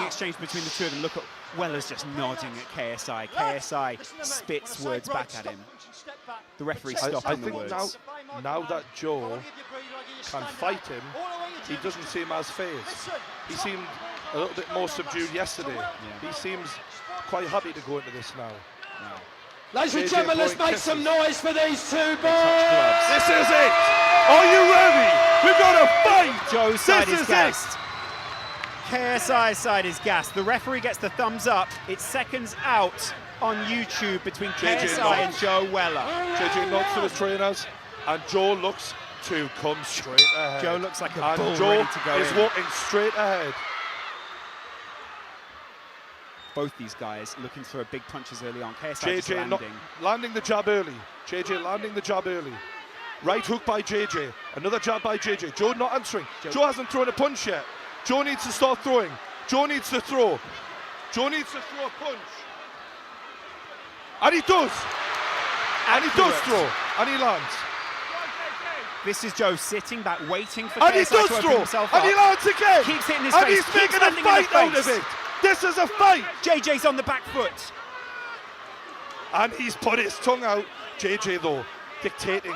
exchange between the two of them. Look at Weller's just nodding at KSI. KSI spits words back at him. The referee stopping the words. I think now that Joe can fight him, he doesn't seem as phased. He seemed a little bit more subdued yesterday. He seems quite happy to go into this now. Ladies and gentlemen, let's make some noise for these two boys! This is it! Are you ready? We've got a fight! Joe's side is gassed. KSI's side is gassed. The referee gets the thumbs up. It's seconds out on YouTube between KSI and Joe Weller. JJ nods to his trainers, and Joe looks to come straight ahead. Joe looks like a bull Joe ready to go is in. walking straight ahead. Both these guys looking for big punches early on. KSI just JJ landing. the jab early. JJ landing the jab early. Right hook by JJ. Another jab by JJ. Joe not answering. Joe hasn't thrown a punch yet. Joe needs to start throwing. Joe needs to throw. Joe needs to throw a punch. And he does. And he does throw. And he lands. This is Joe sitting back, waiting for And KSI he does to open throw. himself And up. he lands again. Keeps hitting his and face. he's making a landing in fight the out of face. it. This is a fight. JJ's on the back foot. And he's put his tongue out. JJ, though, dictating.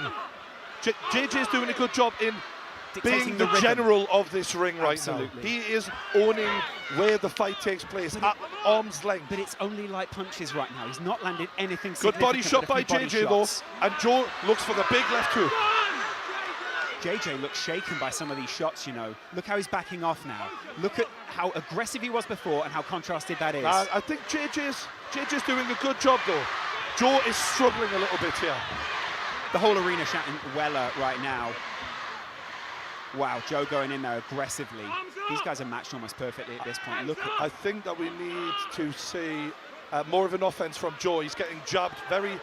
JJ's doing a good job in being the general of this ring right now. He is owning where the fight takes place at arm's length. But it's only light punches right now. He's not landed anything Good significant. body shot by JJ, though. And Joe looks for the big left hook. JJ looks shaken by some of these shots, you know. Look how he's backing off now. Look at how aggressive he was before and how contrasted that is. I think JJ's doing a good job, though. Joe is struggling a little bit here. The whole arena shouting Weller right now. Wow, Joe going in there aggressively. These guys are matched almost perfectly at this point. Look at, I think that we need to see more of an offense from Joe. He's getting jabbed very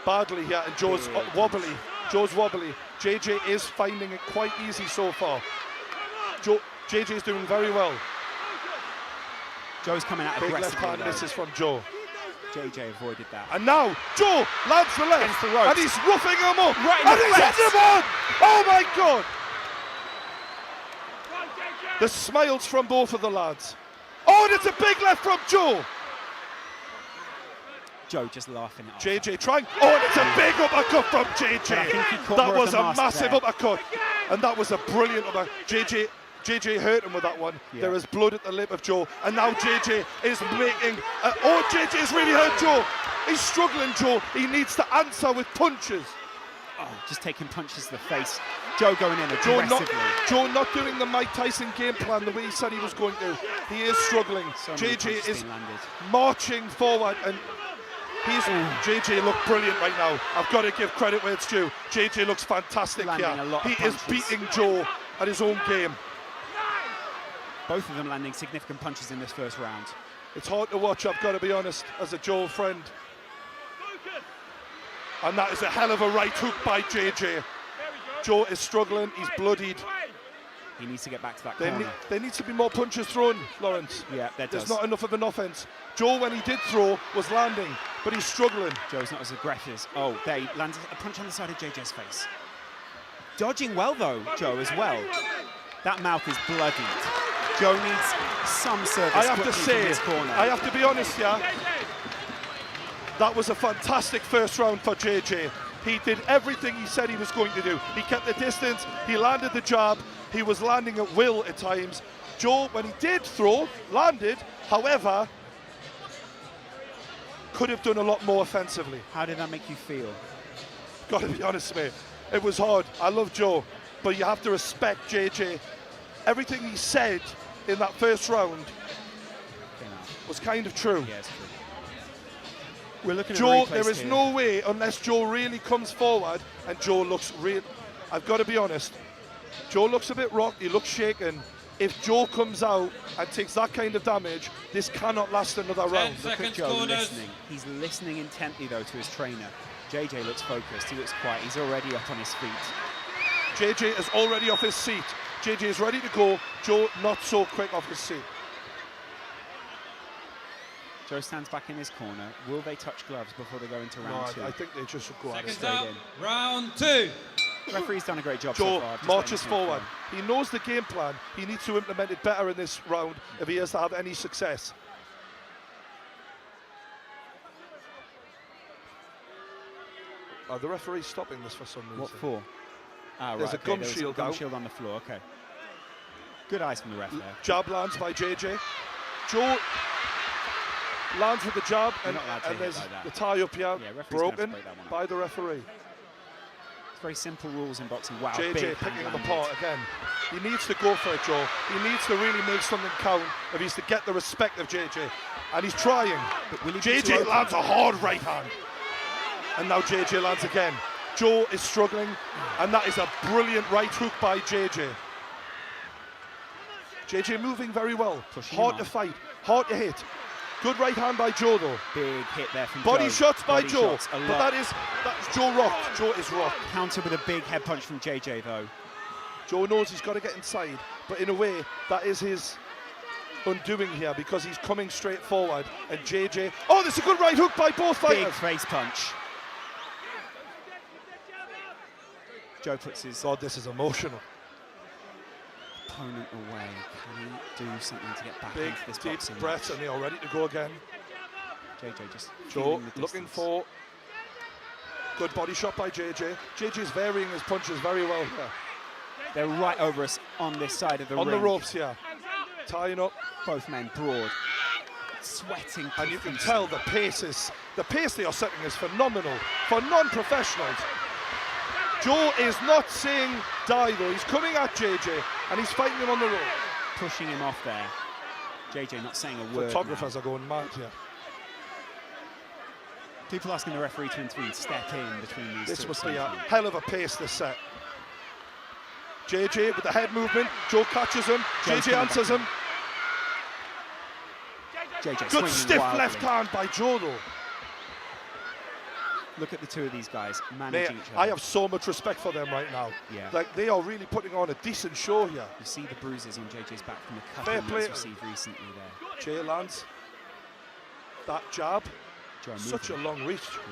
badly here, and Joe's wobbly. Joe's wobbly. JJ is finding it quite easy so far. JJ is doing very well. Joe's coming out Big aggressively. left hand misses from Joe. JJ avoided that. And now Joe lands the left, Against the ropes. and he's roughing him up. Right in and the he's face. hit him on! Oh my God! The smiles from both of the lads. Oh, and it's a big left from Joe. Joe just laughing it off. JJ trying. Oh, and it's a big uppercut from JJ. I think he caught That more of was the a mask massive there. uppercut, and that was a brilliant uppercut. JJ hurt him with that one. Yeah. There is blood at the lip of Joe, and now JJ is making. Oh, JJ has really hurt Joe. He's struggling, Joe. He needs to answer with punches. Oh, just taking punches to the face. Joe going in aggressively. Joe not doing the Mike Tyson game plan the way he said he was going to. He is struggling. So many JJ punches is being landed. marching forward, and JJ look brilliant right now. I've got to give credit where it's due. JJ looks fantastic Landing here. a lot of He is punches. beating Joe at his own game. Both of them landing significant punches in this first round. It's hard to watch, I've got to be honest, as a Joe friend. And that is a hell of a right hook by JJ. Joe is struggling, he's bloodied. He needs to get back to that corner. There needs to be more punches thrown, Lawrence. Yeah, there There's does. not enough of an offense. Joe, when he did throw, was landing, but he's struggling. Joe's not as aggressive. Oh, there he lands a punch on the side of JJ's face. Dodging well, though, Joe, as well. That mouth is bloodied. Joe needs some service. I have to quickly from say, his corner. I have to be honest here, that was a fantastic first round for JJ. He did everything he said he was going to do. He kept the distance, he landed the jab, he was landing at will at times. Joe, when he did throw, landed, however, could have done a lot more offensively. How did that make you feel? Got to be honest, mate. It was hard. I love Joe, but you have to respect JJ. Everything he said in that first round was kind of true. Yeah, it's true. We're looking Joe, at there is here. no way, unless Joe really comes forward, and Joe looks real. I've got to be honest. Joe looks a bit rocked, he looks shaken. If Joe comes out and takes that kind of damage, this cannot last another round. Look at Joe listening. He's listening intently, though, to his trainer. JJ looks focused, he looks quiet, he's already up on his feet. JJ is already off his seat. JJ is ready to go. Joe not so quick off his seat. Joe stands back in his corner. Will they touch gloves before they go into round two? I think they just should go out Seconds straight out. in. Round two. Referee's done a great job so Joe far. Just marches letting him forward. through. He knows the game plan. He needs to implement it better in this round if he has to have any success. Are the referees stopping this for some reason? What for? Ah, There's right, a gum there was shield gum out. shield on the floor. Okay. Good eyes from the ref there. Jab lands by JJ. Joe lands with the jab, You're and, not allowed to hit there's like that. the tie up here, Yeah, referee's gonna have to broken break that one up. by the referee. It's very simple rules in boxing. Wow, JJ big picking hand him landed. apart again. He needs to go for it, Joe. He needs to really make something count if he's to get the respect of JJ. And he's trying. But will he be too JJ open? lands a hard right hand. And now JJ lands again. Joe is struggling, and that is a brilliant right hook by JJ. JJ moving very well. Pushing Hard him to on. fight, hard to hit. Good right hand by Joe though. Big hit there from Body Joe. shots by Body Joe. shots, a But lot. that's Joe rocked. Joe is rocked. Counter with a big head punch from JJ though. Joe knows he's got to get inside, but in a way, that is his undoing here because he's coming straight forward. And JJ, oh, there's a good right hook by both Big fighters. face punch. Joe puts his God, this is emotional. opponent away. Can he do something to get back Big, into this deep boxing breaths, match? and they are ready to go again. JJ just Joe feeling the looking distance. for good body shot by JJ. JJ's varying his punches very well here. They're right over us on this side of the On ring. the ropes here, tying up, Both men broad, sweating. and you can profusely. tell the pace they are setting is phenomenal for non-professionals. Joe is not saying die though. He's coming at JJ and he's fighting him on the rope. pushing him off there. JJ not saying a word. Photographers now. are going mad here. People asking the referee to intervene, step in between these This two. must at be some a point. hell of a pace this set. JJ with the head movement. Joe catches him. Joe's JJ coming answers back him. JJ Good swinging stiff wildly. left hand by Joe though. Look at the two of these guys Mate, managing each other. I have so much respect for them right now. Yeah. Like they are really putting on a decent show here. You see the bruises on JJ's back from the Fair couple play. he's received recently there. Jay lands that jab. Joe Such a moving. long reach. Yeah.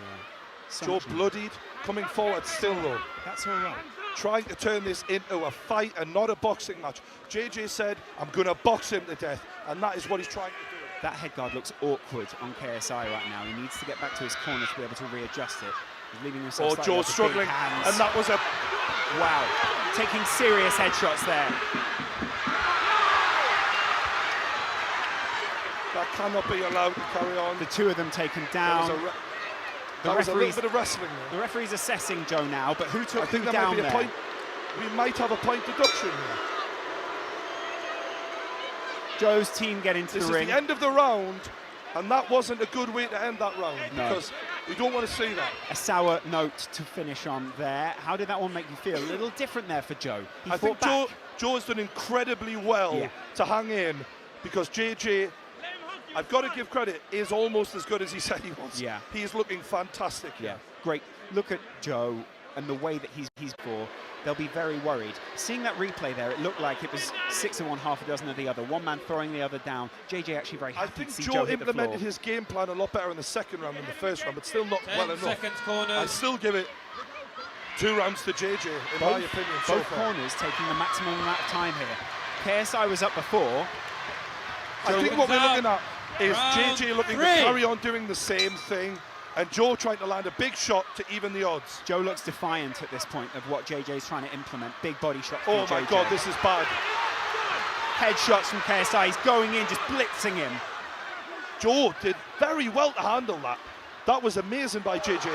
So Joe much movement. bloodied, coming forward still though. That's all right. Trying to turn this into a fight and not a boxing match. JJ said, I'm going to box him to death. And that is what he's trying to do. That head guard looks awkward on KSI right now. He needs to get back to his corner to be able to readjust it. He's leaving himself Oh, slightly Joe's off the big struggling. hands. And that was a... Wow, taking serious headshots there. That cannot be allowed to carry on. The two of them taken That was down. a, re- The that was a little referee's, bit of wrestling there. the referee's assessing Joe now, but who took I think him that might down be a there? point. We might have a point deduction here. Joe's team get into This the is ring. the end of the round, and that wasn't a good way to end that round No. because we don't want to see that. A sour note to finish on there. How did that one make you feel? A little different there for Joe. He I think fought back. Joe has done incredibly well Yeah. to hang in because JJ, I've got to give credit, is almost as good as he said he was. Yeah. He is looking fantastic. Yeah, great. Look at Joe and the way that he's for. They'll be very worried. Seeing that replay there, it looked like it was 6 of one, half a dozen of the other. One man throwing the other down. JJ actually very I happy think to see Joe Joe hit the floor. implemented his game plan a lot better in the second round than the first round, but still not 10 well enough. seconds I corners. still give it 2 rounds to JJ, in my opinion, so both far. corners taking the maximum amount of time here. KSI was up before. I think what we're looking at is Round JJ looking to 3. carry on doing the same thing, and Joe trying to land a big shot to even the odds. Joe looks defiant at this point of what JJ's trying to implement. Big body shot from Oh my JJ. God, this is bad. Headshots from KSI. He's going in, just blitzing him. Joe did very well to handle that. That was amazing by JJ.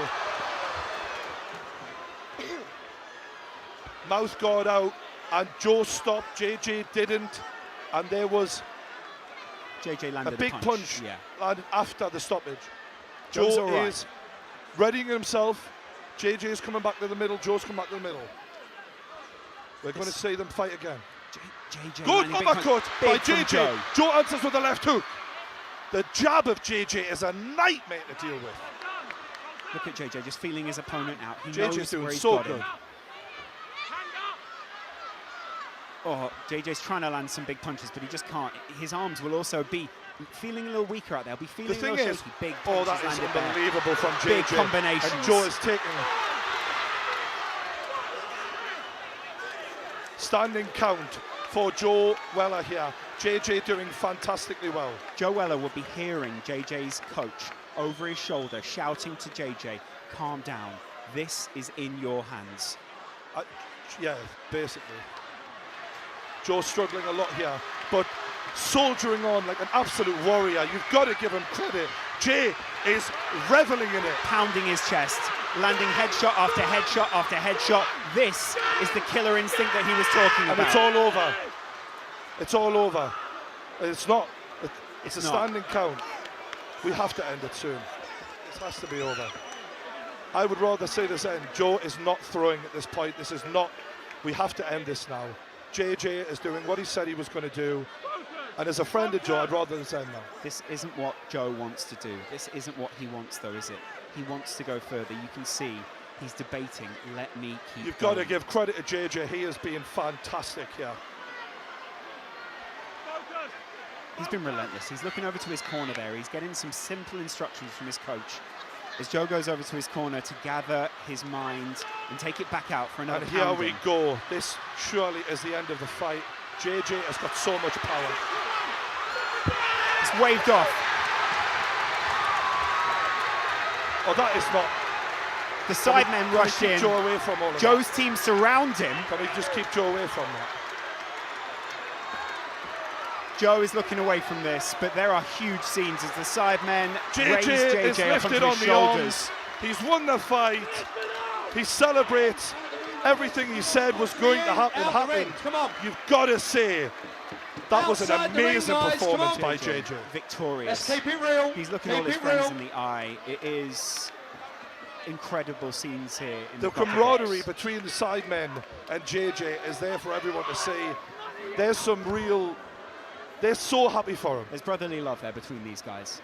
Mouth guard out, and Joe stopped. JJ didn't, and there was JJ a landed big punch Yeah. landed after the stoppage. Joe's Joe all right. is readying himself. JJ is coming back to the middle. Joe's coming back to the middle. We're going to see them fight again. JJ Good landing big uppercut punch. by Big from JJ. Joe. Joe answers with a left hook. The jab of JJ is a nightmare to deal with. Look at JJ just feeling his opponent out. He knows JJ's doing where he's so got good. him. Oh, JJ's trying to land some big punches, but he just can't. His arms will also be feeling a little weaker out there. Be feeling The thing a little is, shaky. Big oh, punches that is landed there. unbelievable from JJ. Big combinations. And Joe is taking Standing count for Joe Weller here. JJ doing fantastically well. Joe Weller will be hearing JJ's coach over his shoulder shouting to JJ, calm down, this is in your hands. Yeah, basically. Joe's struggling a lot here, but soldiering on like an absolute warrior. You've got to give him credit. Jay is reveling in it. Pounding his chest, landing headshot after headshot after headshot. This is the killer instinct that he was talking about. And it's all over. It's all over. It's not. It's a not. standing count. We have to end it soon. This has to be over. I would rather say this end. Joe is not throwing at this point. This is not. We have to end this now. JJ is doing what he said he was going to do. And as a friend of Joe, I'd rather this end now. This isn't what Joe wants to do. This isn't what he wants, though, is it? He wants to go further. You can see he's debating, let me keep You've going. got to give credit to JJ. He has been fantastic here. He's been relentless. He's looking over to his corner there. He's getting some simple instructions from his coach. As Joe goes over to his corner to gather his mind and take it back out for another And here pounding. we go. This surely is the end of the fight. JJ has got so much power. It's waved off. Oh, that is not. The sidemen rush Keep in. Joe away from all of Joe's team surround him. that. Can we just keep Joe away from that? Joe is looking away from this, but there are huge scenes as the sidemen raise JJ is JJ up lifted onto on his the shoulders. arms. He's won the fight. He celebrates everything he said was going to happen. Out the ring. Come on. You've got to say that was an Outside the ring, amazing guys. Come performance on. by JJ. Victorious. Let's keep it real. He's looking keep all his it friends real. in the eye. It is incredible scenes here. In The Copper camaraderie Box. between the sidemen and JJ is there for everyone to see. There's some real. They're so happy for him. There's brotherly love there between these guys.